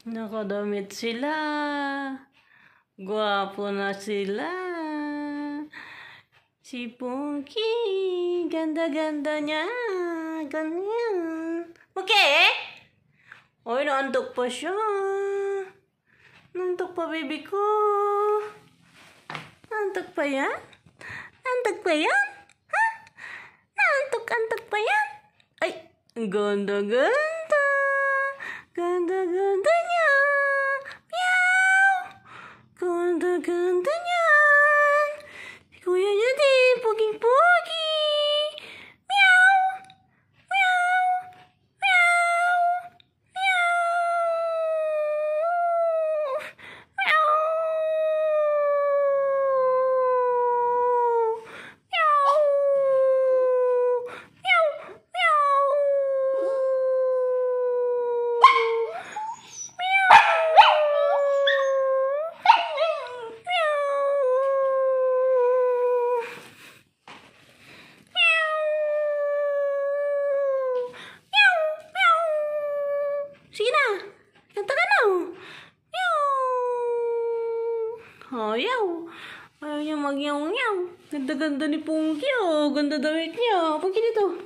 Nakadamit sila. Gwapo na sila. Si Punky, ganda-ganda niya. Ganyan. Okay? Oy, naantok pa siya. Naantok pa, baby ko. Naantok pa yan? Naantok pa yan? Ha? Naantok pa yan? Ay, ganda-ganda. Ganda-ganda niya. Meow. Ganda-ganda niyan. Si kuya niya din, puging-pugi. Meow. Meow. Meow. Meow. Meow. Sige na. Kanta ka na. Meow. Ayaw. Ayaw niya mag-yaw-yaw. Ganda-ganda ni Punky, oh. Ganda damit niya. Punky dito.